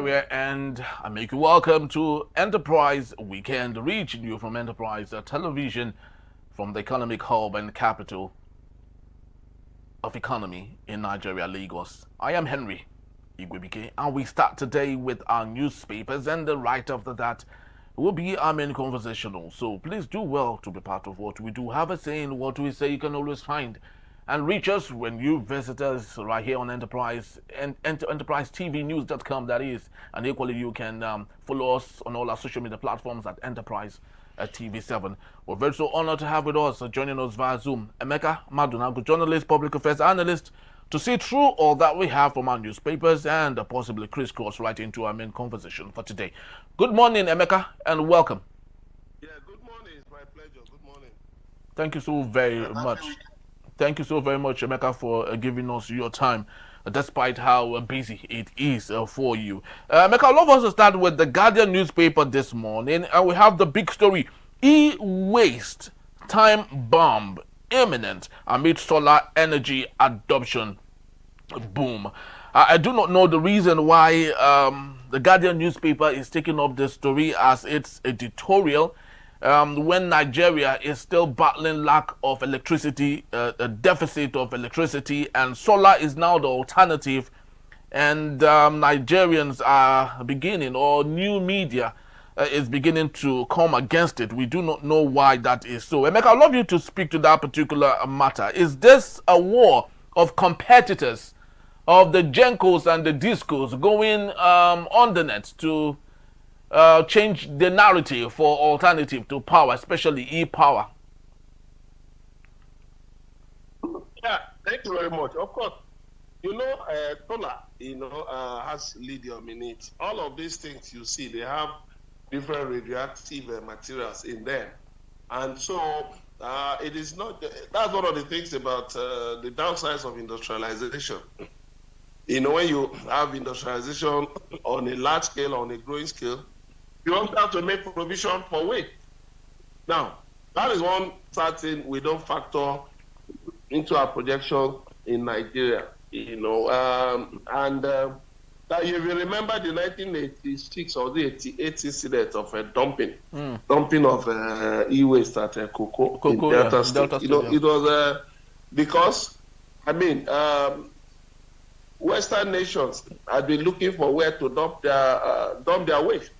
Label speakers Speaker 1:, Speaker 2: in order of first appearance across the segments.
Speaker 1: Nigeria, and I make you welcome to Enterprise Weekend, reaching you from Enterprise Television from the economic hub and capital of economy in Nigeria, Lagos. I am Henry Igwebike, and we start today with our newspapers, and right after that will be our main conversational. So please do well to be part of what we do. Have a say in what we say. You can always find and reach us when you visit us right here on Enterprise and enterprisetvnews.com, that is. And equally, you can follow us on all our social media platforms at Enterprise TV7. We're very so honored to have with us, joining us via Zoom, Emeka Madunagu, journalist, public affairs analyst, to see through all that we have from our newspapers and possibly crisscross right into our main conversation for today. Good morning, Emeka, and welcome.
Speaker 2: Yeah, good morning. It's my pleasure. Good morning.
Speaker 1: Thank you so very much. Thank you so very much, Emeka, for giving us your time, despite how busy it is for you. Emeka, I'd love us to start with the Guardian newspaper this morning, and we have the big story: e-waste time bomb imminent amid solar energy adoption boom. I do not know the reason why the Guardian newspaper is taking up this story as its editorial. When Nigeria is still battling lack of electricity, a deficit of electricity, and solar is now the alternative, and Nigerians are beginning, or new media is beginning to come against it. We do not know why that is so. Emeka, I'd love you to speak to that particular matter. Is this a war of competitors, of the Gencos and the Discos going on the net to change the narrative for alternative to power, especially e-power?
Speaker 2: Yeah, thank you very much. Of course, solar, has lithium in it. All of these things you see, they have different radioactive materials in them. And so it is not, that's one of the things about the downsides of industrialization. When you have industrialization on a large scale, on a growing scale, you don't have to make provision for waste. Now, that is one certain we don't factor into our projection in Nigeria, that if you remember the 1986 or the 88 incident of a dumping of e-waste at Cocoa in Delta State. It was because, Western nations had been looking for where to dump their waste.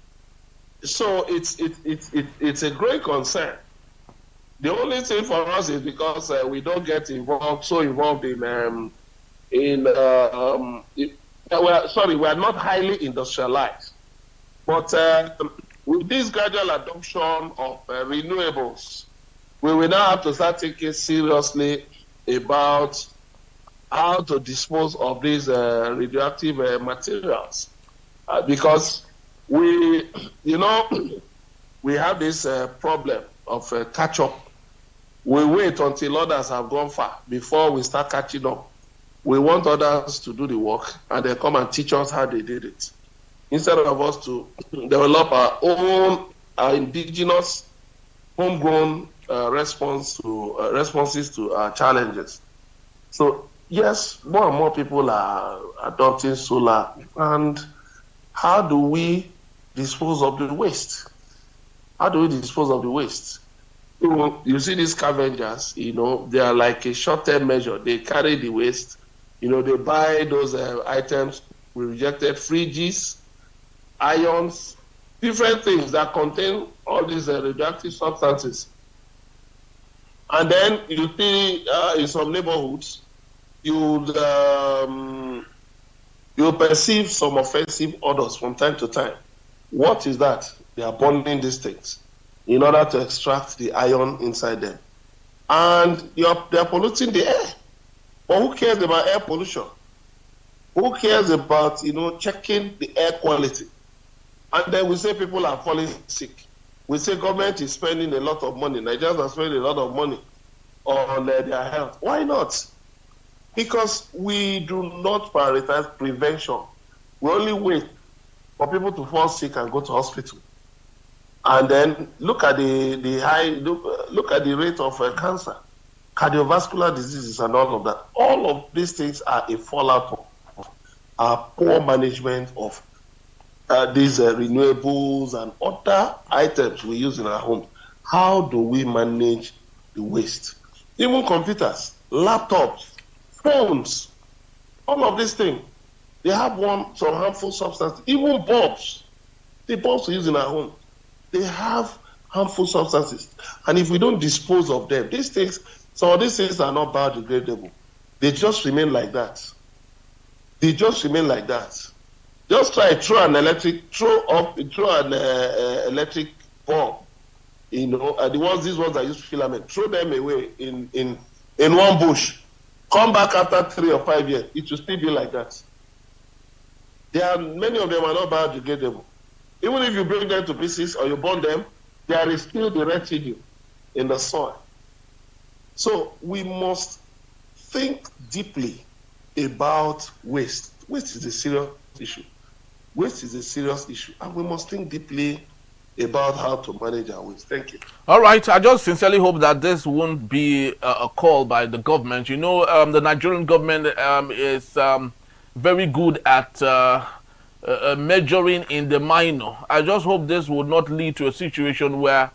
Speaker 2: So it's a great concern. The only thing for us is because we don't get so involved in we are not highly industrialized. But with this gradual adoption of renewables, we will now have to start thinking seriously about how to dispose of these radioactive materials, because we have this problem of catch-up. We wait until others have gone far before we start catching up. We want others to do the work, and they come and teach us how they did it, instead of us to develop our own indigenous, homegrown responses to our challenges. So yes, more and more people are adopting solar. And how do we dispose of the waste? How do we dispose of the waste? You see these scavengers, they are like a short-term measure. They carry the waste. They buy those items, rejected fridges, irons, different things that contain all these radioactive substances. And then you see in some neighborhoods, you perceive some offensive odors from time to time. What is that? They are burning these things in order to extract the iron inside them. And they are polluting the air. But who cares about air pollution? Who cares about, checking the air quality? And then we say people are falling sick. We say government is spending a lot of money. Nigerians are spending a lot of money on their health. Why not? Because we do not prioritize prevention. We only wait for people to fall sick and go to hospital. And then look at look at the rate of cancer, cardiovascular diseases, and all of that. All of these things are a fallout of poor management of these renewables and other items we use in our home. How do we manage the waste? Even computers, laptops, phones, all of these things, they have some harmful substances. Even bulbs, the bulbs we use in our home, they have harmful substances. And if we don't dispose of them, some of these things are not biodegradable. They just remain like that. Just try throw an electric bulb, these ones that use filament, throw them away in one bush. Come back after 3 or 5 years, it will still be like that. Many of them are not biodegradable. Even if you break them to pieces or you burn them, there is still the residue in the soil. So we must think deeply about waste. Waste is a serious issue. And we must think deeply about how to manage our waste. Thank you.
Speaker 1: All right. I just sincerely hope that this won't be a call by the government. The Nigerian government is very good at measuring in the minor. I just hope this would not lead to a situation where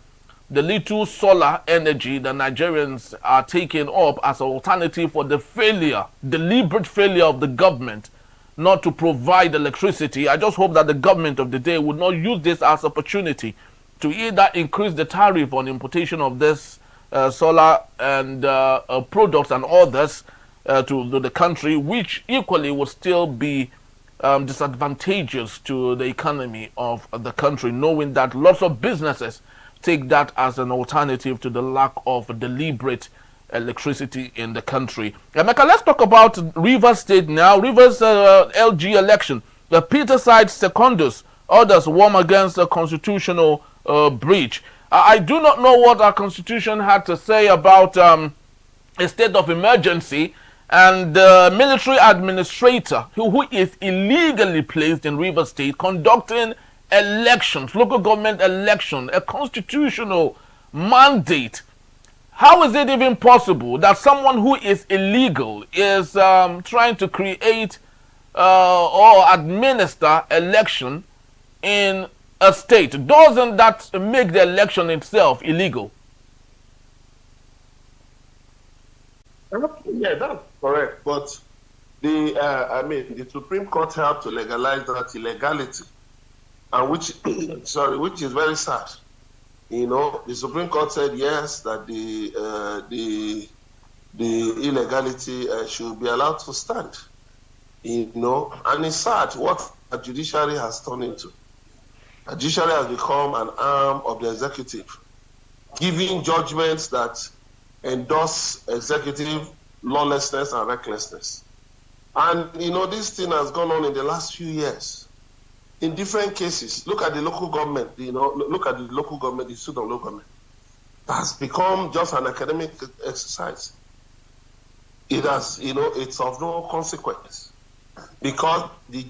Speaker 1: the little solar energy the Nigerians are taking up as an alternative for the deliberate failure of the government not to provide electricity. I just hope that the government of the day would not use this as opportunity to either increase the tariff on importation of this solar and products and others to the country, which equally would still be disadvantageous to the economy of the country, knowing that lots of businesses take that as an alternative to the lack of deliberate electricity in the country. Emeka, let's talk about Rivers State now. Rivers LG election. The Peter side secondus, others warm against the constitutional breach. I do not know what our constitution had to say about a state of emergency and the military administrator who is illegally placed in Rivers State conducting elections, local government election, a constitutional mandate. How is it even possible that someone who is illegal is trying to create or administer election in a state? Doesn't that make the election itself illegal?
Speaker 2: Yeah, that's correct. But the Supreme Court helped to legalize that illegality, and which is very sad. The Supreme Court said yes, that the illegality should be allowed to stand. And it's sad what a judiciary has turned into. A judiciary has become an arm of the executive, giving judgments that endorse executive lawlessness and recklessness. And this thing has gone on in the last few years. In different cases, look at the local government, the suit of local government. It has become just an academic exercise. It has, it's of no consequence. Because the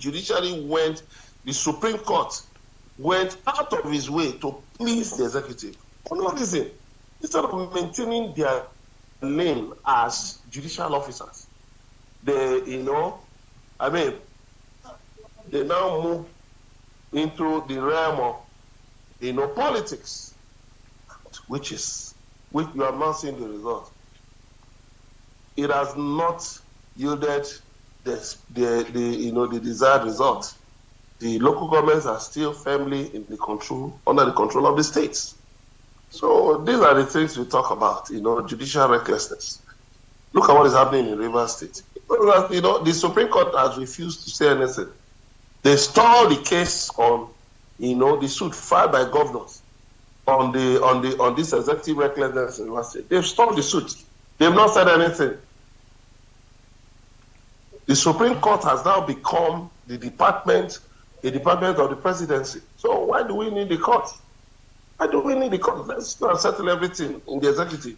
Speaker 2: Supreme Court went out of his way to please the executive. For no reason. Instead of maintaining their lane as judicial officers, they now move into the realm of politics, which you are now seeing the result. It has not yielded the desired result. The local governments are still firmly under the control of the states. So these are the things we talk about, judicial recklessness. Look at what is happening in Rivers State. The Supreme Court has refused to say anything. They stalled the case on, the suit filed by governors on this executive recklessness in Rivers State. They've stalled the suit. They've not said anything. The Supreme Court has now become a department of the presidency. So why do we need the court? Why do we need the court? Let's not settle everything in the executive.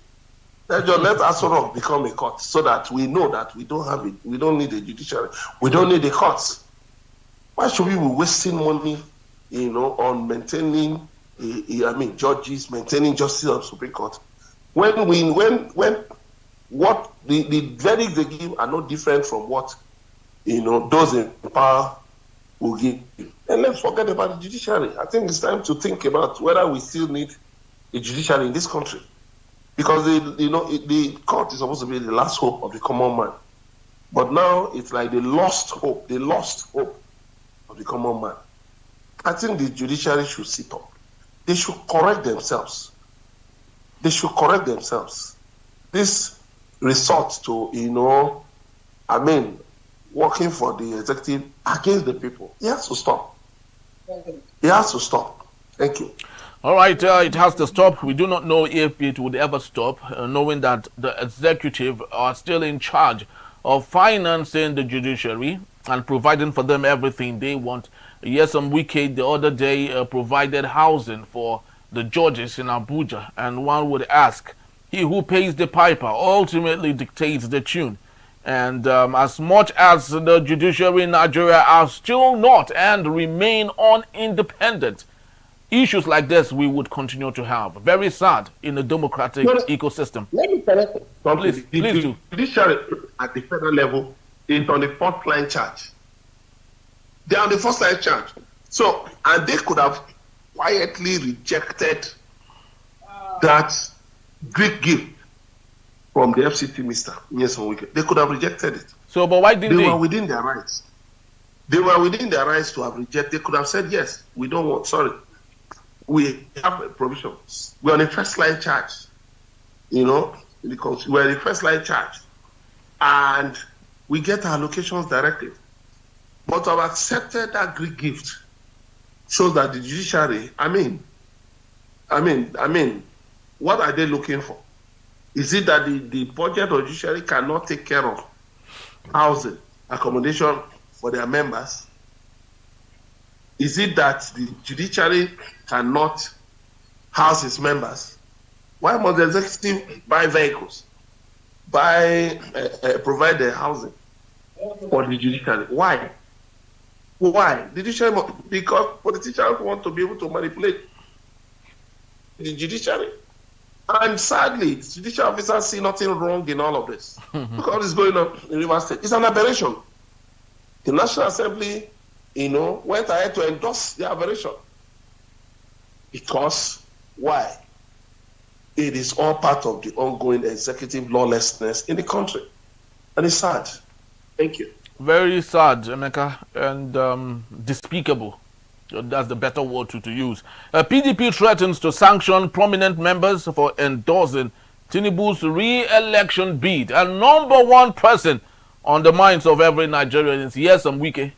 Speaker 2: Let Asorok become a court so that we know that we don't have it. We don't need a judiciary. We don't need the courts. Why should we be wasting money, on maintaining, judges, maintaining justice of the Supreme Court? When what the verdicts they give are not different from what, those in power will give. And let's forget about the judiciary. I think it's time to think about whether we still need a judiciary in this country. Because the court is supposed to be the last hope of the common man. But now it's like the lost hope of the common man. I think the judiciary should sit up. They should correct themselves. This resort to, working for the executive against the people, it has to stop. Thank you.
Speaker 1: All right, it has to stop. We do not know if it would ever stop, knowing that the executive are still in charge of financing the judiciary and providing for them everything they want. Yes, Wike the other day provided housing for the judges in Abuja, and one would ask, he who pays the piper ultimately dictates the tune. And as much as the judiciary in Nigeria are still not and remain unindependent, issues like this we would continue to have. Very sad in a democratic ecosystem.
Speaker 2: Let me correct something.
Speaker 1: Please do.
Speaker 2: The judiciary at the federal level is on the fourth line charge. They are on the first line charge. So, and they could have quietly rejected that Greek gift from the FCT minister. They could have rejected it.
Speaker 1: So, but why didn't they?
Speaker 2: They were within their rights. They were within their rights to have rejected. They could have said, yes, we don't want, sorry. We have a provision. We're on the first line charge, because we're the first line charge. And we get our allocations directly. But to have accepted that Greek gift shows that the judiciary, what are they looking for? Is it that the budget of judiciary cannot take care of housing, accommodation for their members? Is it that the judiciary cannot house its members? Why must the executive buy vehicles, provide the housing for the judiciary? Why? The judiciary, because politicians want to be able to manipulate the judiciary. And sadly, judicial officers see nothing wrong in all of this. Look what is going on in Rivers State. It's an aberration. The National Assembly, went ahead to endorse the aberration. Because, why? It is all part of the ongoing executive lawlessness in the country. And it's sad. Thank you.
Speaker 1: Very sad, Emeka, and despicable. That's the better word to use. PDP threatens to sanction prominent members for endorsing Tinubu's re-election bid. And number one person on the minds of every Nigerian is Nyesom Wike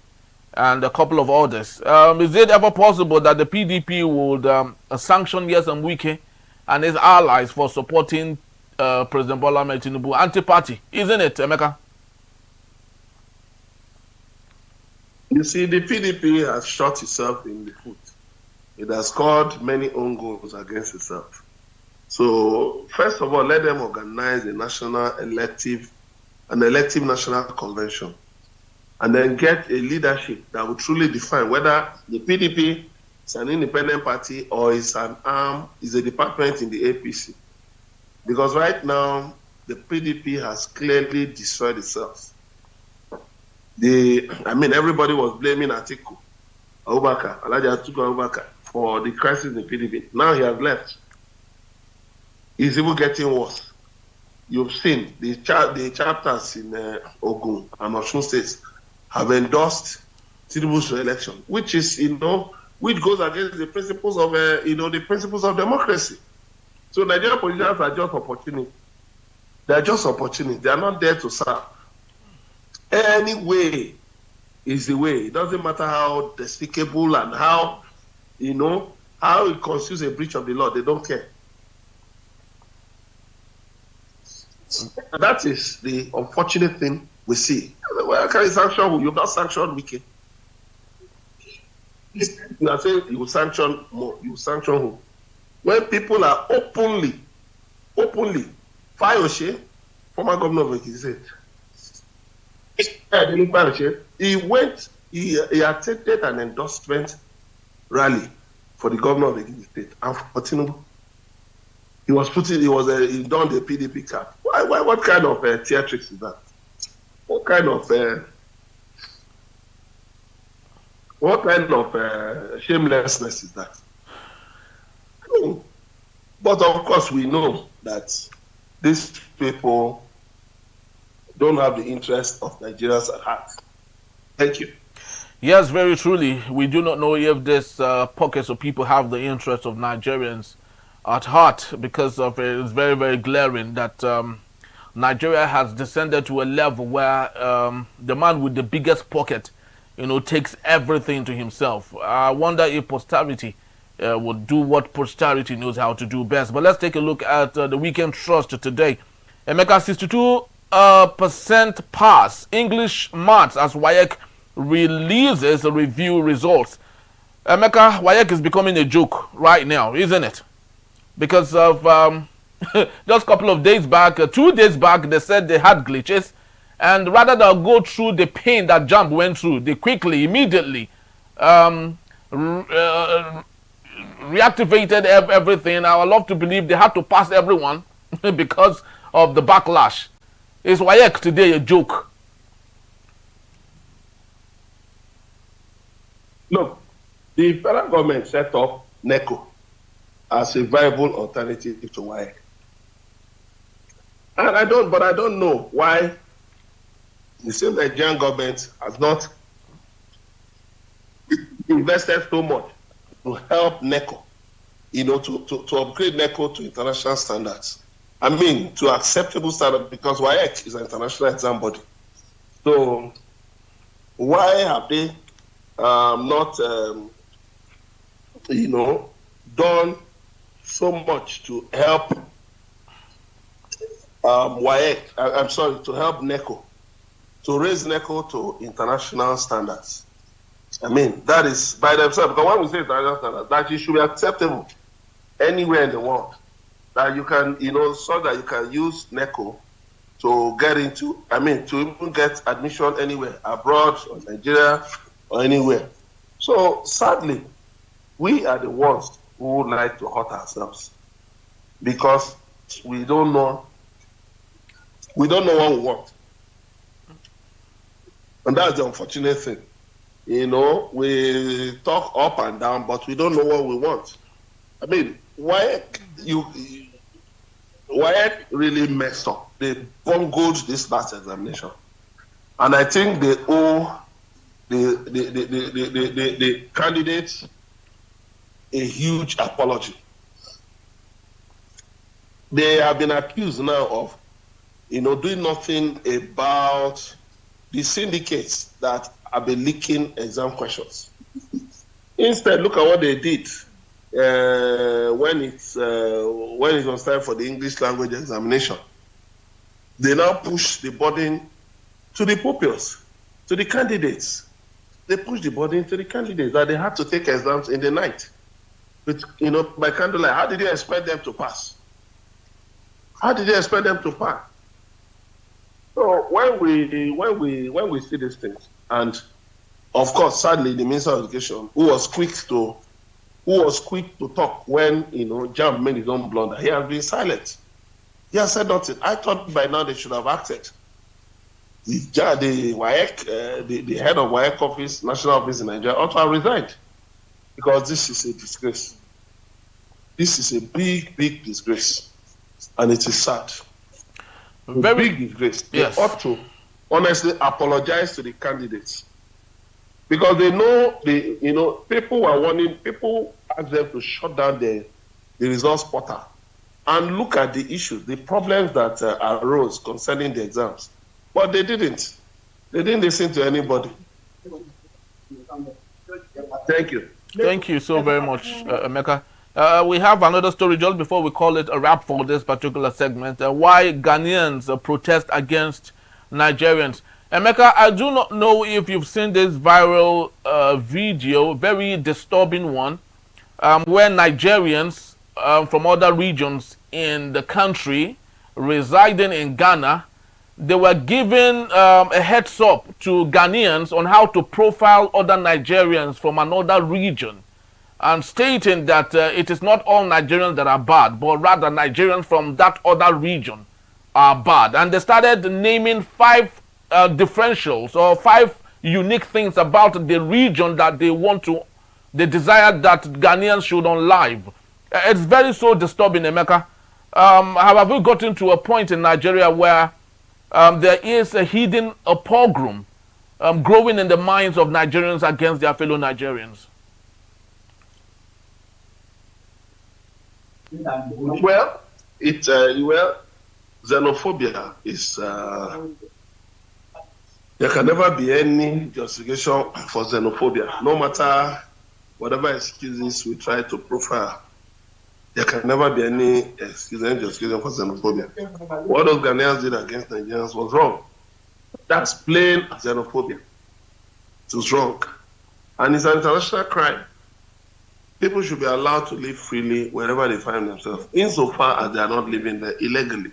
Speaker 1: and a couple of others. Is it ever possible that the PDP would sanction Nyesom Wike and his allies for supporting President Bola Ahmed Tinubu anti-party? Isn't it, Emeka?
Speaker 2: You see, the PDP has shot itself in the foot. It has scored many own goals against itself. So, first of all, let them organize an elective national convention, and then get a leadership that will truly define whether the PDP is an independent party or is a department in the APC. Because right now, the PDP has clearly destroyed itself. Everybody was blaming Atiku Abubakar, Alhaji Atiku Abubakar, for the crisis in the PDP. Now he has left. It's even getting worse. You've seen the chapters in Ogun and Osun states have endorsed Tinubu's re-election, which is, which goes against the principles of, the principles of democracy. So Nigerian politicians are just opportunities. They are just opportunities. They are not there to serve. Any way is the way. It doesn't matter how despicable and how it constitutes a breach of the law. They don't care. That is the unfortunate thing we see. Well, can you sanction who? You've not sanctioned Wike. You are saying you will sanction more. You will sanction who? When people are openly, Fayose, former governor of Ekiti State, he attended an endorsement rally for the governor of Ekiti State and for Tinubu. He donned the PDP cap. Why? What kind of theatrics is that? What kind of What kind of shamelessness is that? I mean, but of course, we know that these people don't have the interest of Nigerians at heart. Thank you.
Speaker 1: Yes, very truly. We do not know if these pockets of people have the interest of Nigerians at heart, because of it's very, very glaring that Nigeria has descended to a level where the man with the biggest pocket, takes everything to himself. I wonder if posterity would do what posterity knows how to do best. But let's take a look at the weekend trust today. Emeka, 62% pass English maths as WAEC releases review results. Emeka, WAEC is becoming a joke right now, isn't it? Because of just a couple of days back, 2 days back, they said they had glitches, and rather than go through the pain that JAMB went through, they quickly, immediately reactivated everything. I would love to believe they had to pass everyone because of the backlash. Is WAEC today a joke?
Speaker 2: Look, the federal government set up NECO as a viable alternative to WAEC. And I don't know why the same Nigerian government has not invested so much to help NECO, to upgrade NECO to international standards. I mean, to acceptable standards, because WAEC is an international exam body. So why have they not, done so much to help WAEC? I'm sorry, to help NECO, to raise NECO to international standards. I mean, that is by themselves. Because when we say international standards, that it should be acceptable anywhere in the world. That you can, so that you can use NECO to get into, to even get admission anywhere, abroad or Nigeria or anywhere. So sadly, we are the ones who would like to hurt ourselves because we don't know what we want. And that's the unfortunate thing. We talk up and down, but we don't know what we want. I mean, why really messed up? They bungled this last examination. And I think they owe the candidates a huge apology. They have been accused now of, doing nothing about the syndicates that have been leaking exam questions. Instead, look at what they did when it was time for the English language examination. They now push the burden to the pupils, to the candidates. They push the burden to the candidates that they had to take exams in the night, with by candlelight. How did you expect them to pass? How did you expect them to pass? So when we see these things, and of course, sadly, the Minister of Education, who was quick to talk when JAMB made his own blunder, he has been silent. He has said nothing. I thought by now they should have acted. The WAEC, the head of WAEC office, national office in Nigeria, ought to have resigned, because this is a disgrace. This is a big, big disgrace, and it is sad. Very big disgrace. Yes. They ought to honestly apologize to the candidates, because they know people are warning. People ask them to shut down the results portal and look at the issues, the problems that arose concerning the exams. But they didn't. They didn't listen to anybody. Thank you.
Speaker 1: Thank you so very much, Emeka. We have another story just before we call it a wrap for this particular segment. Why Ghanaians protest against Nigerians. Emeka, I do not know if you've seen this viral video, very disturbing one, where Nigerians from other regions in the country residing in Ghana, they were given a heads up to Ghanaians on how to profile other Nigerians from another region, and stating that it is not all Nigerians that are bad, but rather Nigerians from that other region are bad. And they started naming 5 differentials or 5 unique things about the region that they desire that Ghanaians should unlive. It's very so disturbing, Emeka. Have we gotten to a point in Nigeria where there is a hidden pogrom growing in the minds of Nigerians against their fellow Nigerians?
Speaker 2: Well, xenophobia is there can never be any justification for xenophobia, no matter whatever excuses we try to profile. There can never be any excuse, any justification for xenophobia. What those Ghanaians did against Nigerians was wrong. That's plain xenophobia. It was wrong. And it's an international crime. People should be allowed to live freely wherever they find themselves, insofar as they are not living there illegally.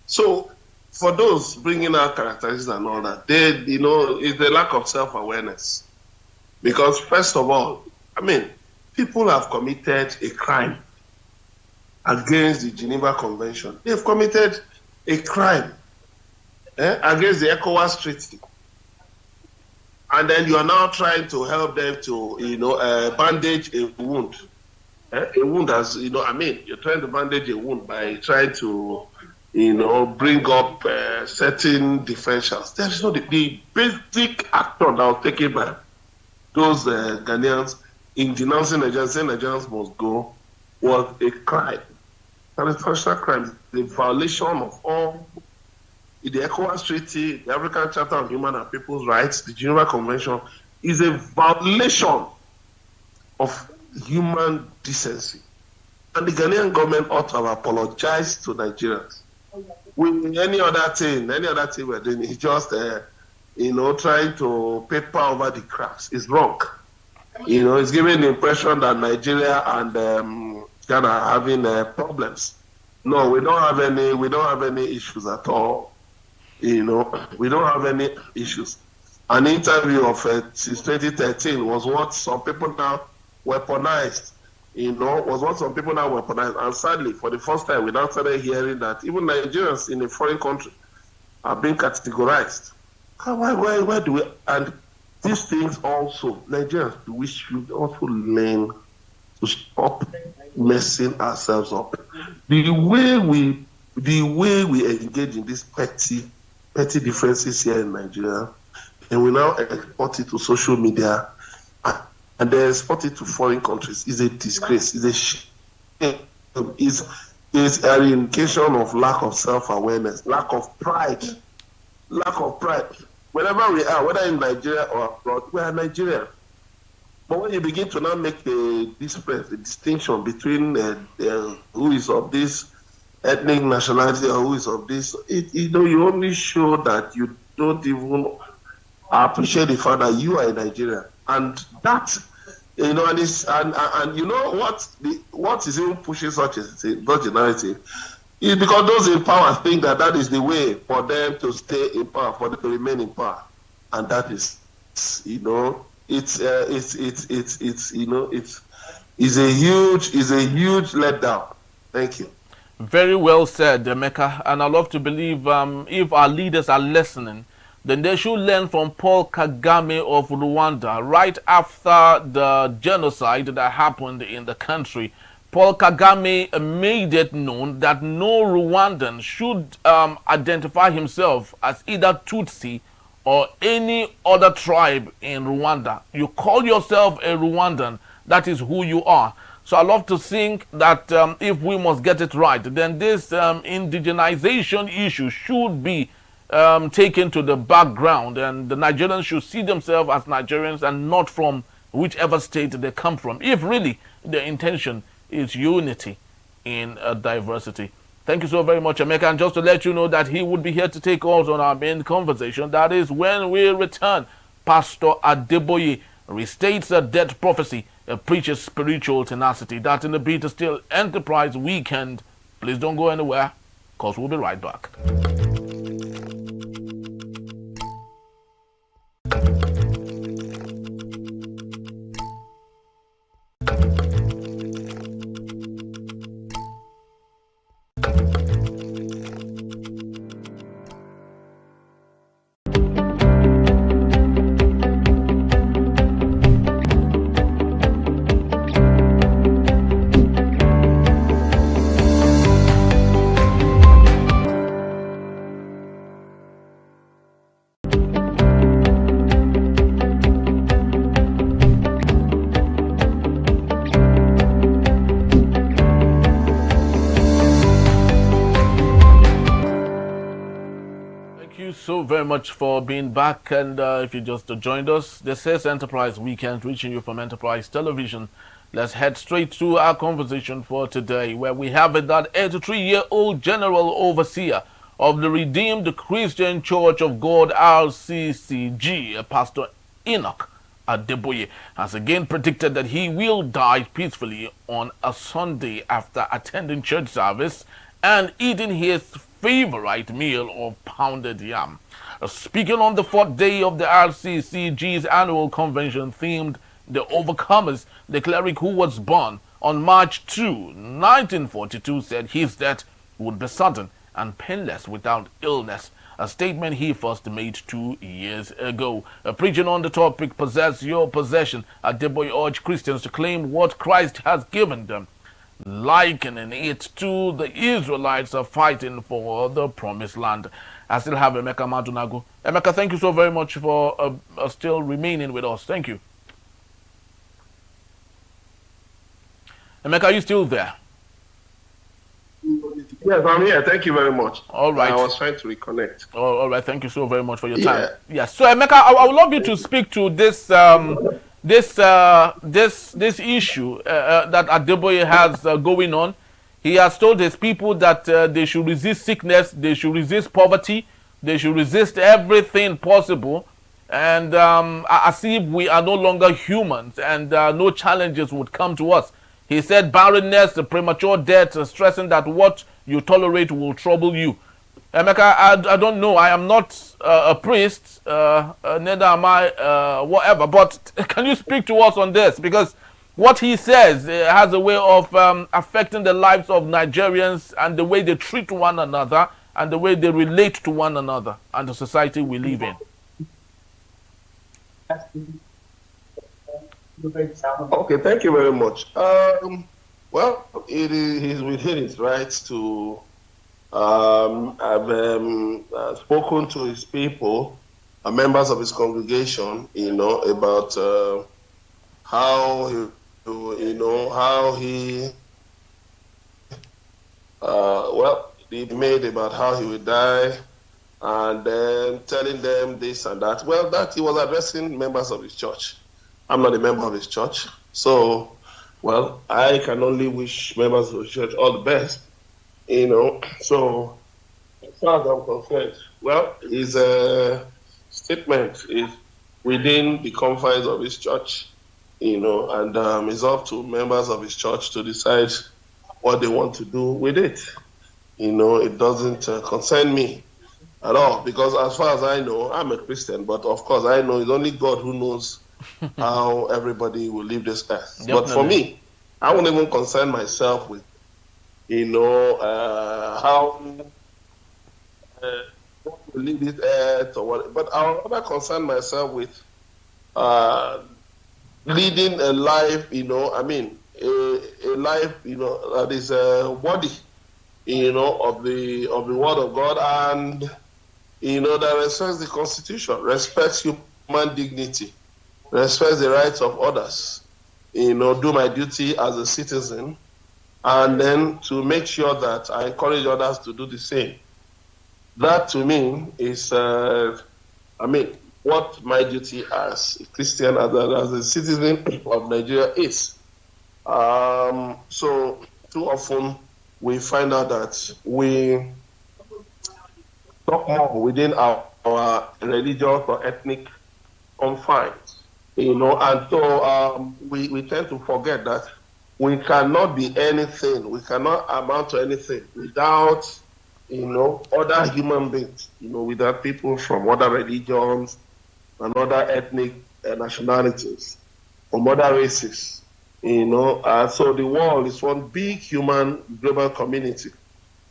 Speaker 2: So, for those bringing out characteristics and all that, it's the lack of self-awareness. Because first of all, people have committed a crime against the Geneva Convention. They've committed a crime against the ECOWAS Treaty. And then you are now trying to help them to, bandage a wound. A wound you're trying to bandage a wound by trying to, bring up certain differentials. There is no the basic action that was taken by those Ghanaians in denouncing Nigerians, saying Nigerians must go, was a crime. An international crime, the violation of all the ECOWAS Treaty, the African Charter on Human and People's Rights, the Geneva Convention, is a violation of human decency. And the Ghanaian government ought to have apologized to Nigerians. With any other thing we're doing is just, trying to paper over the cracks. It's wrong. It's giving the impression that Nigeria and Ghana are having problems. No, we don't have any issues at all. We don't have any issues. An interview of since 2013 was what some people now weaponized. And sadly, for the first time, we now started hearing that even Nigerians in a foreign country are being categorized. Why do we? And these things also, Nigerians, we should also learn to stop messing ourselves up. The way we engage in these petty differences here in Nigeria, and we now export it to social media, and then export it to foreign countries, is a disgrace, is a shame, is an indication of lack of self-awareness, lack of pride. Wherever we are, whether in Nigeria or abroad, we are Nigerian. But when you begin to now make the distinction between who is of this ethnic nationality or who is of this, you only show that you don't even appreciate the fact that you are a Nigerian. And that, and you know what is even pushing such a narrative is because those in power think that is the way for them to stay in power, for them to remain in power, and that is, it's a huge letdown. Thank you.
Speaker 1: Very well said, Emeka. And I love to believe if our leaders are listening, then they should learn from Paul Kagame of Rwanda. Right after the genocide that happened in the country, Paul Kagame made it known that no Rwandan should identify himself as either Tutsi or any other tribe in Rwanda. You call yourself a Rwandan, that is who you are. So I love to think that if we must get it right, then this indigenization issue should be taken to the background, and the Nigerians should see themselves as Nigerians and not from whichever state they come from, if really the intention is unity in diversity. Thank you so very much, Emeka. And just to let you know that he would be here to take calls on our main conversation. That is when we return. Pastor Adeboye restates a death prophecy, preaches spiritual tenacity. That in the Beat Still Enterprise Weekend. Please don't go anywhere, because we'll be right back. much for being back. And if you just joined us, this is Enterprise Weekend, reaching you from Enterprise Television. Let's head straight to our conversation for today, where we have it that 83-year-old General Overseer of the Redeemed Christian Church of God, Rccg, Pastor Enoch Adeboye, has again predicted that he will die peacefully on a Sunday after attending church service and eating his favorite meal of pounded yam. Speaking on the fourth day of the RCCG's annual convention themed The Overcomers, the cleric who was born on March 2, 1942, said his death would be sudden and painless without illness, a statement he first made 2 years ago. Preaching on the topic, Possess Your Possession, Adeboye urged Christians to claim what Christ has given them, likening it to the Israelites are fighting for the promised land. I still have Emeka Madunago. Emeka, thank you so very much for still remaining with us. Thank you. Emeka, are you still there?
Speaker 2: Yes, I'm here. Thank you very much.
Speaker 1: All right.
Speaker 2: I was trying to reconnect.
Speaker 1: All right. Thank you so very much for your time. Yes. So, Emeka, I would love you to speak to this this issue that Adeboye has going on. He has told his people that they should resist sickness, they should resist poverty, they should resist everything possible, and as if we are no longer humans and no challenges would come to us. He said barrenness, premature death, stressing that what you tolerate will trouble you. Emeka, I don't know. I am not a priest, neither am I whatever. But can you speak to us on this? Because what he says has a way of affecting the lives of Nigerians and the way they treat one another and the way they relate to one another and the society we live in.
Speaker 2: Okay, thank you very much. Well, he's within his rights to have spoken to his people, members of his congregation, about how he made about how he would die, and then telling them this and that. Well, that he was addressing members of his church. I'm not a member of his church, so, well, I can only wish members of the church all the best, So, as far as I'm concerned, well, his statement is within the confines of his church, and it's up to members of his church to decide what they want to do with it. It doesn't concern me at all, because as far as I know, I'm a Christian, but of course I know it's only God who knows how everybody will leave this earth. Definitely. But for me, I won't even concern myself with, how will leave this earth or what. But I'll rather concern myself with leading a life, a life, that is worthy, of the Word of God, and that respects the Constitution, respects human dignity, respect the rights of others, do my duty as a citizen, and then to make sure that I encourage others to do the same. That to me is, what my duty as a Christian, as a citizen of Nigeria is. So too often we find out that we talk more within our religious or ethnic confines. And so we tend to forget that we cannot be anything, we cannot amount to anything without, other human beings, without people from other religions and other ethnic nationalities, from other races, so the world is one big human global community.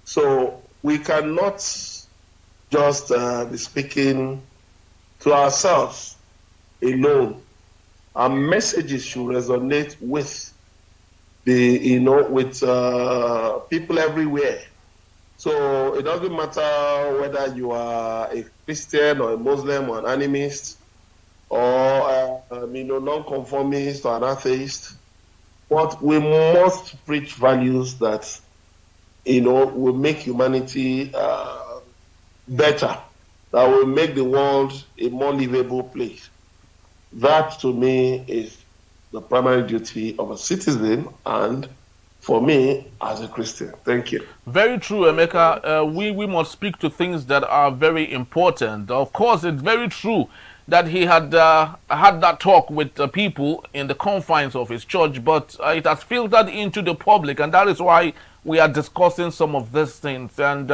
Speaker 2: So we cannot just be speaking to ourselves alone. Our messages should resonate with with people everywhere. So it doesn't matter whether you are a Christian or a Muslim or an animist or non-conformist or an atheist, but we must preach values that will make humanity better, that will make the world a more livable place. That, to me, is the primary duty of a citizen and, for me, as a Christian. Thank you.
Speaker 1: Very true, Emeka. We must speak to things that are very important. Of course, it's very true that he had had that talk with people in the confines of his church, but it has filtered into the public, and that is why we are discussing some of these things. And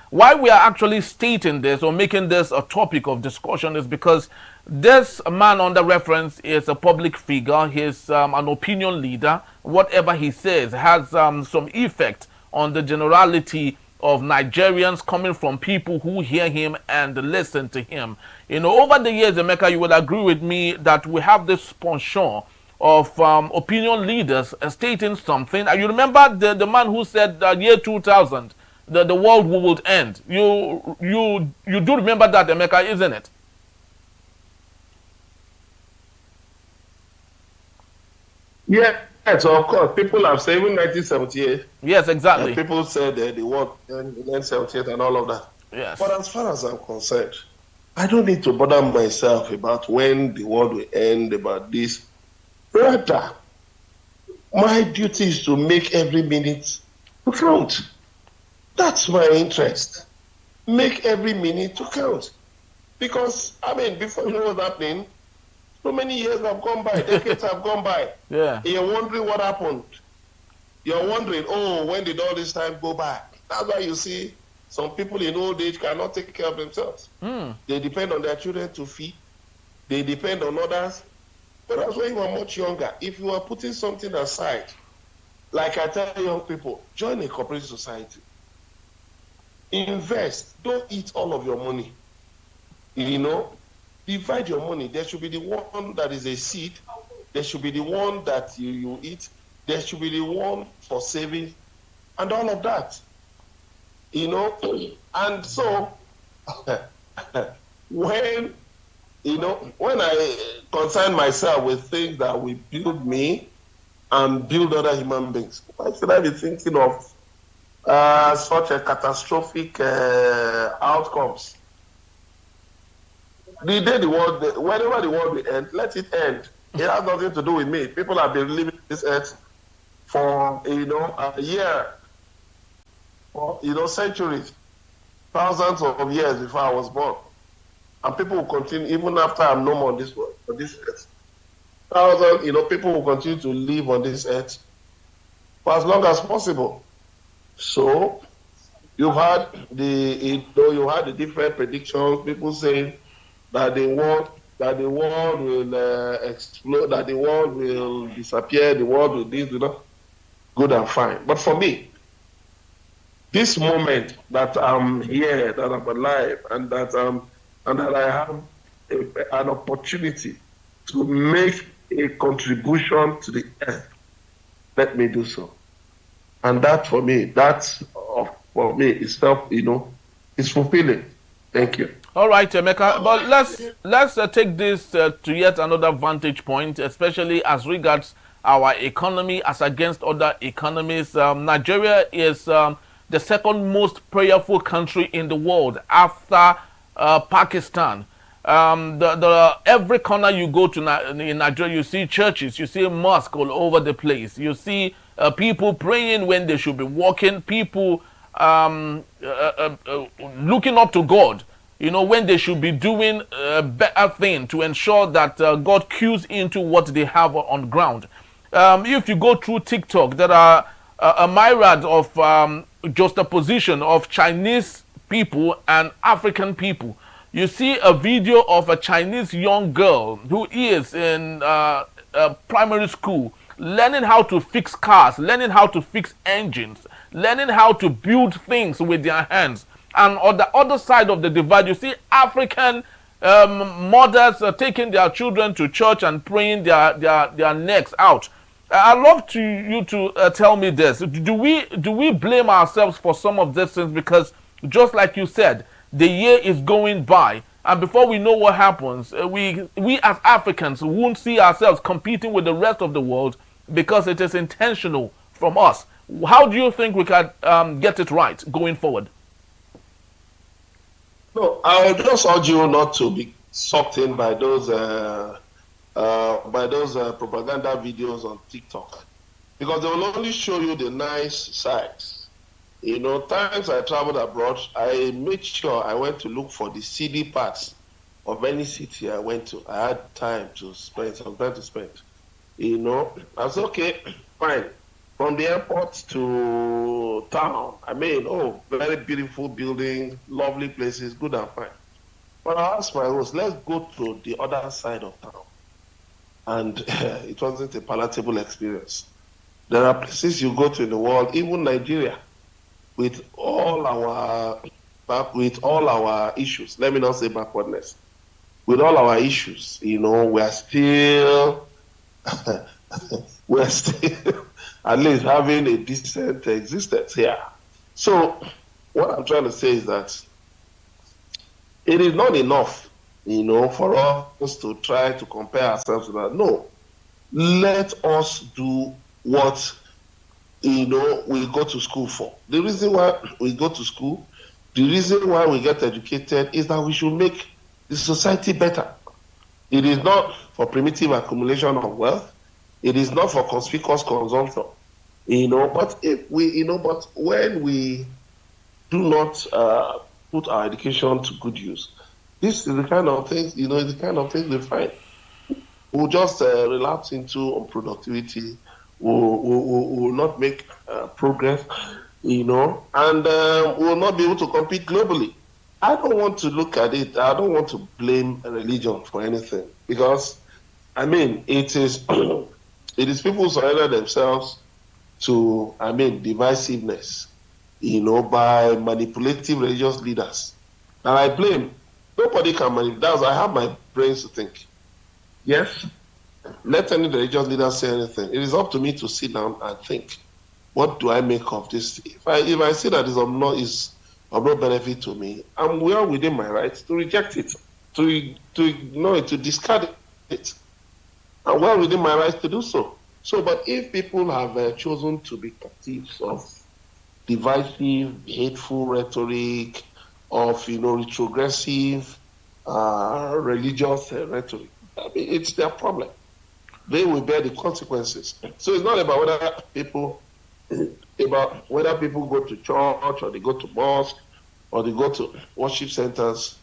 Speaker 1: why we are actually stating this or making this a topic of discussion is because this man under reference is a public figure. He's an opinion leader. Whatever he says has some effect on the generality of Nigerians, coming from people who hear him and listen to him. You know, over the years, Emeka, you would agree with me that we have this penchant of opinion leaders stating something. And you remember the man who said that year 2000, the world would end. You do remember that, Emeka, isn't it?
Speaker 2: Yeah, so of course, people have said in 1978.
Speaker 1: Yes, exactly.
Speaker 2: People said the world in 1978 and all of that.
Speaker 1: Yes.
Speaker 2: But as far as I'm concerned, I don't need to bother myself about when the world will end, about this. Rather, my duty is to make every minute to count. That's my interest. Make every minute to count. Because, I mean, before you know what's happening, so many years have gone by, decades have gone by.
Speaker 1: Yeah.
Speaker 2: You're wondering what happened. You're wondering, oh, when did all this time go by? That's why you see some people in old age cannot take care of themselves. They depend on their children to feed. They depend on others. But that's when you are much younger. If you are putting something aside, like I tell young people, join a cooperative society. Invest. Don't eat all of your money. You know, divide your money. There should be the one that is a seed. There should be the one that you eat. There should be the one for saving and all of that. You know, and so when I concern myself with things that will build me and build other human beings, why should I be thinking of such a catastrophic outcomes? Whenever the world will end, let it end. It has nothing to do with me. People have been living this earth for a year, or centuries, thousands of years before I was born, and people will continue even after I'm no more on this world, on this earth. People will continue to live on this earth for as long as possible. So you had the different predictions. People saying that the world will explode, that the world will disappear, the world will this, good and fine. But for me, this moment that I'm here, that I'm alive, and that I have an opportunity to make a contribution to the earth, let me do so. And that for me, is is fulfilling. Thank you.
Speaker 1: All right, Emeka, but let's take this to yet another vantage point, especially as regards our economy as against other economies. Nigeria is the second most prayerful country in the world after Pakistan. Every corner you go to in Nigeria, you see churches, you see mosques all over the place. You see people praying when they should be walking, people looking up to God, when they should be doing a better thing to ensure that God cues into what they have on ground. If you go through TikTok, there are a myriad of juxtaposition of Chinese people and African people. You see a video of a Chinese young girl who is in primary school, learning how to fix cars, learning how to fix engines, learning how to build things with their hands. And on the other side of the divide, you see African mothers taking their children to church and praying their necks out. I'd love you to tell me this. Do we blame ourselves for some of these things? Because just like you said, the year is going by, and before we know what happens, we as Africans won't see ourselves competing with the rest of the world because it is intentional from us. How do you think we can get it right going forward?
Speaker 2: No, I would just urge you not to be sucked in by those propaganda videos on TikTok, because they will only show you the nice sides. Times I traveled abroad, I made sure I went to look for the seedy parts of any city I went to. I had time to spend, some time to spend. I was okay, fine. From the airport to town, I mean, very beautiful buildings, lovely places, good and fine. But I asked my host, let's go to the other side of town. And it wasn't a palatable experience. There are places you go to in the world, even Nigeria, with all our issues. Let me not say backwardness. With all our issues, we're still at least having a decent existence here. So what I'm trying to say is that it is not enough, for us to try to compare ourselves with that. No, let us do what we go to school for. The reason why we go to school, the reason why we get educated is that we should make the society better. It is not for primitive accumulation of wealth. It is not for conspicuous consumption. But but when we do not put our education to good use, this is the kind of things, the kind of things we find. We'll just relapse into unproductivity. We'll not make progress, and we'll not be able to compete globally. I don't want to look at it. I don't want to blame religion for anything, because, it is it is people who surrender themselves to, divisiveness, by manipulative religious leaders. And I blame. Nobody can manipulate. I have my brains to think. Yes, let any religious leader say anything. It is up to me to sit down and think. What do I make of this? If I see that is of no benefit to me, I'm well within my rights to reject it, to ignore it, to discard it. I'm well within my rights to do so. But if people have chosen to be captives of divisive, hateful rhetoric, of retrogressive religious rhetoric, it's their problem. They will bear the consequences. So it's not about whether people go to church or they go to mosque or they go to worship centers.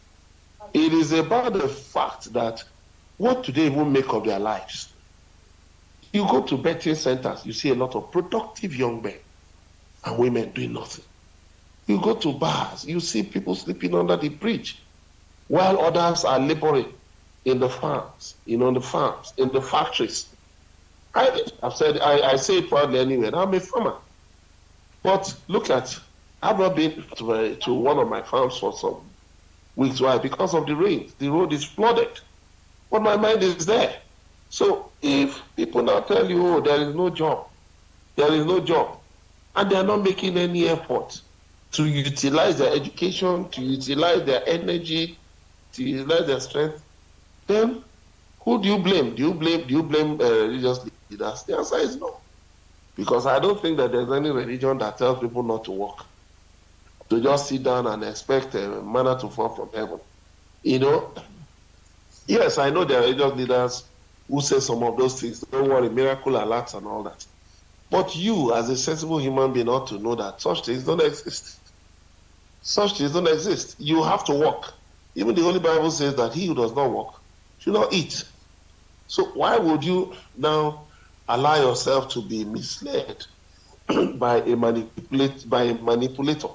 Speaker 2: It is about the fact that what do they even make of their lives? You go to betting centers, you see a lot of productive young men and women doing nothing. You go to bars, you see people sleeping under the bridge, while others are laboring in the farms, in the factories. I've said, I say it proudly anyway, I'm a farmer. But I've not been to one of my farms for some weeks. Why? Because of the rain. The road is flooded. But my mind is there. So if people now tell you, there is no job, and they are not making any effort to utilize their education, to utilize their energy, to utilize their strength, then who do you blame? Do you blame religious leaders? The answer is no. Because I don't think that there's any religion that tells people not to work, to just sit down and expect manna to fall from heaven. Yes, I know there are religious leaders who say some of those things. Don't worry, miracle alerts and all that. But you, as a sensible human being, ought to know that such things don't exist. Such things don't exist. You have to work. Even the Holy Bible says that he who does not work should not eat. So why would you now allow yourself to be misled by a manipulator,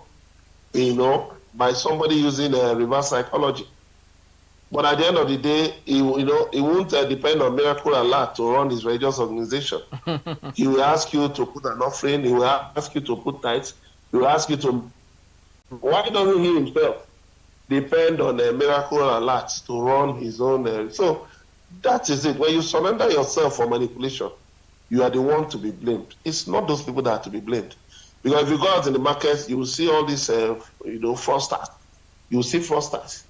Speaker 2: by somebody using reverse psychology? But at the end of the day, he won't depend on miracle alert to run his religious organization. He will ask you to put an offering. He will ask you to put tithes. He will ask you to. Why doesn't he himself depend on a miracle alert to run his own? So that is it. When you surrender yourself for manipulation, you are the one to be blamed. It's not those people that are to be blamed. Because if you go out in the markets, you will see all these, fraudsters. You will see fraudsters.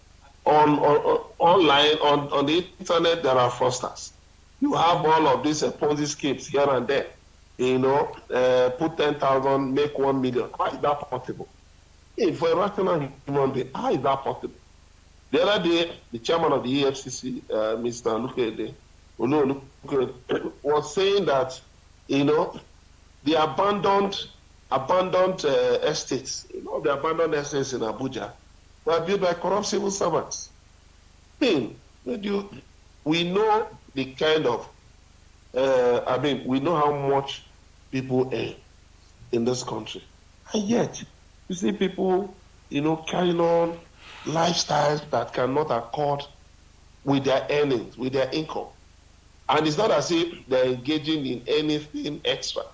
Speaker 2: Online, on the internet, there are fraudsters. You have all of these Ponzi schemes here and there. Put 10,000, make 1 million. How is that possible? For a rational human being, how is that possible? The other day, the chairman of the EFCC, Mr. Oluke, was saying that, the abandoned estates, the abandoned estates in Abuja were built by corrupt civil servants. We know the kind of, we know how much people earn in this country. And yet, you see people, carrying on lifestyles that cannot accord with their earnings, with their income. And it's not as if they're engaging in anything extra,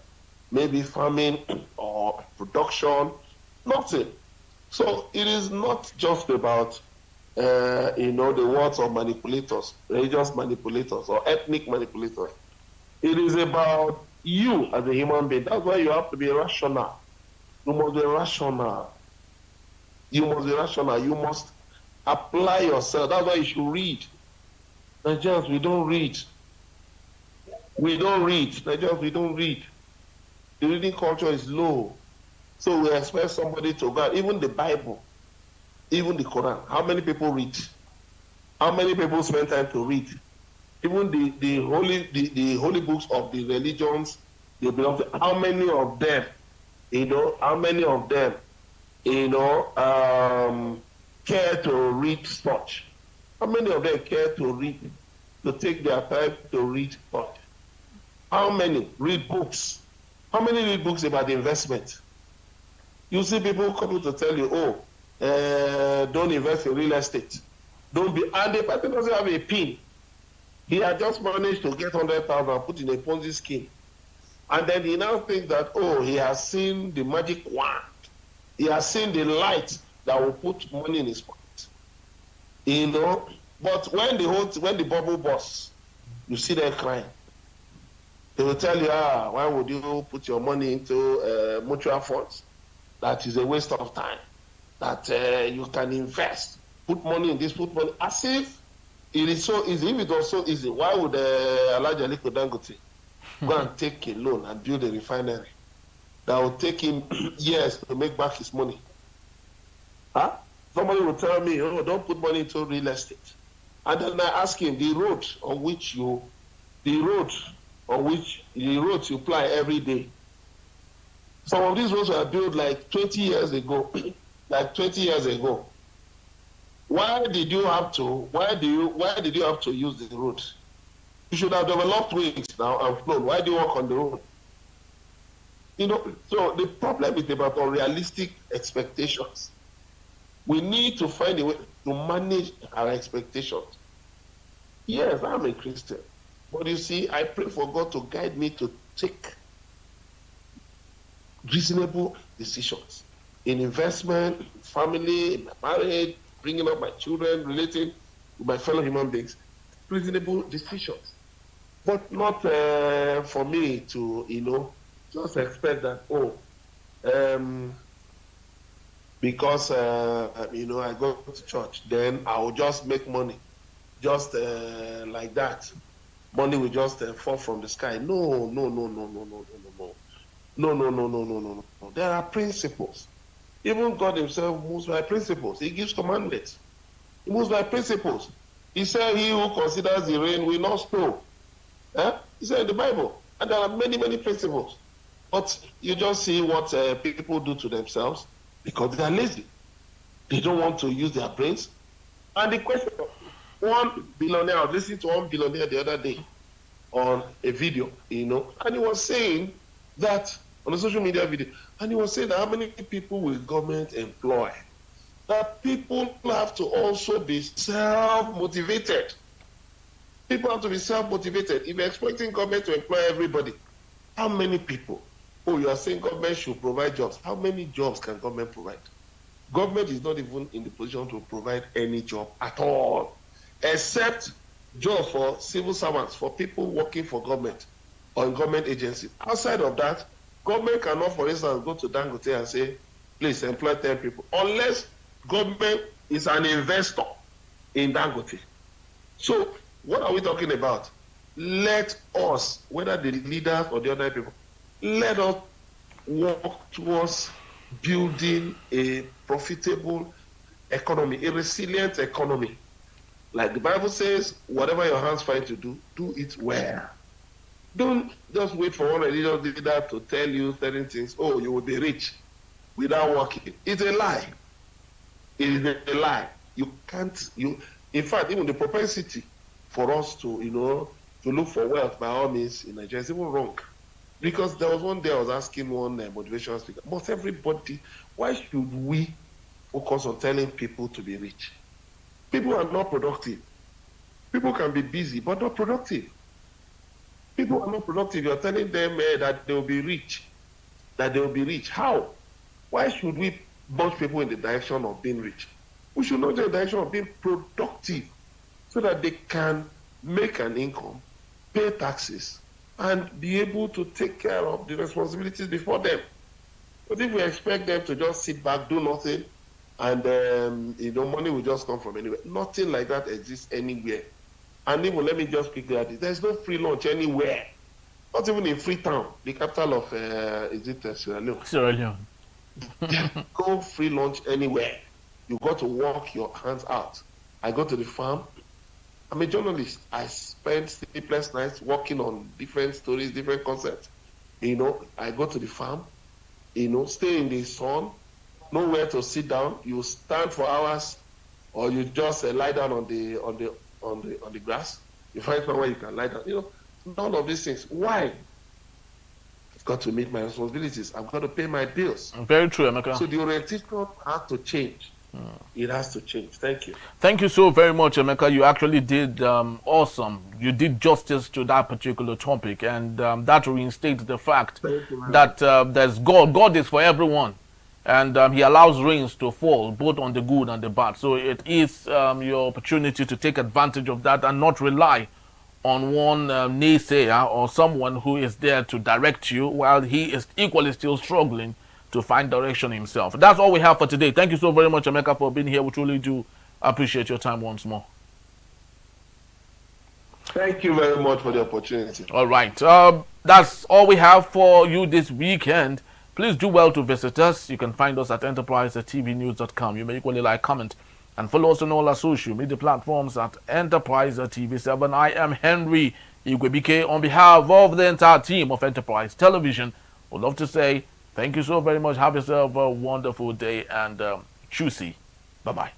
Speaker 2: maybe farming or production, nothing. So it is not just about, the words of manipulators, religious manipulators or ethnic manipulators. It is about you as a human being. That's why you have to be rational. You must be rational. You must be rational. You must apply yourself. That's why you should read. Nigerians, we don't read. We don't read. Nigerians, we don't read. The reading culture is low. So we expect somebody to go, even the Bible, even the Quran. How many people read? How many people spend time to read? Even the holy books of the religions they belong to, how many of them, care to read such? How many of them care to read, to take their time to read such? How many read books? How many read books about investment? You see people coming to tell you, don't invest in real estate. Don't be, and the person doesn't have a pin. He had just managed to get 100,000 put in a Ponzi scheme. And then he now thinks that, he has seen the magic wand. He has seen the light that will put money in his pocket. But when the bubble bursts, you see them crying. They will tell you, why would you put your money into mutual funds? That is a waste of time. That you can invest. Put money in this, put money. As if it is so easy. If it was so easy, why would Alhaji Aliko Dangote go and take a loan and build a refinery that will take him years to make back his money? Somebody will tell me, don't put money into real estate. And then I ask him, the roads you ply every day. Some of these roads were built like 20 years ago. Why did you have to use the road? You should have developed wings now and flown. Why do you walk on the road? So the problem is about unrealistic expectations. We need to find a way to manage our expectations. Yes, I'm a Christian. But you see, I pray for God to guide me to take reasonable decisions in investment, in family, in my marriage, bringing up my children, relating with my fellow human beings. Reasonable decisions. But not for me to, just expect that, because, I go to church, then I will just make money. Just like that. Money will just fall from the sky. No. There are principles. Even God himself moves by principles. He gives commandments. He moves by principles. He said, he who considers the rain will not snow. He said in the Bible. And there are many, many principles. But you just see what people do to themselves because they are lazy. They don't want to use their brains. And the question of one billionaire, I was listening to one billionaire the other day on a video, and he was saying that, on a social media video, and he was saying that how many people will government employ? That people have to also be self-motivated. People have to be self-motivated. If you're expecting government to employ everybody, how many people? You are saying government should provide jobs. How many jobs can government provide? Government is not even in the position to provide any job at all, except jobs for civil servants, for people working for government or in government agencies. Outside of that, government cannot, for instance, go to Dangote and say, please employ 10 people, unless government is an investor in Dangote. So what are we talking about? Let us, whether the leaders or the other people, let us work towards building a profitable economy, a resilient economy. Like the Bible says, whatever your hands find to do, do it well. Don't just wait for one religious leader to tell you certain things. Oh, you will be rich without working. It's a lie. It is a lie. You can't. In fact, even the propensity for us to look for wealth by all means in Nigeria is even wrong. Because there was one day I was asking one motivational speaker, but everybody, why should we focus on telling people to be rich? People are not productive. People can be busy, but not productive. People are not productive. You're telling them that they will be rich. That they will be rich. How? Why should we push people in the direction of being rich? We should not go in the direction of being productive so that they can make an income, pay taxes, and be able to take care of the responsibilities before them. But if we expect them to just sit back, do nothing, and money will just come from anywhere, nothing like that exists anywhere. And even let me just quickly add, there's no free lunch anywhere. Not even in Freetown, the capital of Sierra Leone.
Speaker 1: Sierra Leone.
Speaker 2: No free lunch anywhere. You got to work your hands out. I go to the farm. I'm a journalist. I spend sleepless nights working on different stories, different concepts. I go to the farm. Stay in the sun, nowhere to sit down. You stand for hours, or you just lie down on the grass. You find somewhere you can lie down. None of these things. Why? I've got to meet my responsibilities. I've got to pay my bills.
Speaker 1: Very true, Emeka.
Speaker 2: So the orientation has to change. It has to change. Thank you.
Speaker 1: Thank you so very much, Emeka. You actually did awesome. You did justice to that particular topic, and that reinstates the fact that there's God. God is for everyone, and He allows rains to fall both on the good and the bad. So it is your opportunity to take advantage of that and not rely on one naysayer or someone who is there to direct you while he is equally still struggling to find direction himself. That's all we have for today. Thank you so very much, Emeka, for being here. We truly do appreciate your time once more.
Speaker 2: Thank you very much for the opportunity.
Speaker 1: All right. That's all we have for you this weekend. Please do well to visit us. You can find us at enterprise.tvnews.com. You may equally like, comment, and follow us on all our social media platforms at Enterprise TV7. I am Henry Igwebike. On behalf of the entire team of Enterprise Television, would love to say thank you so very much. Have yourself a wonderful day and choosy. Bye-bye.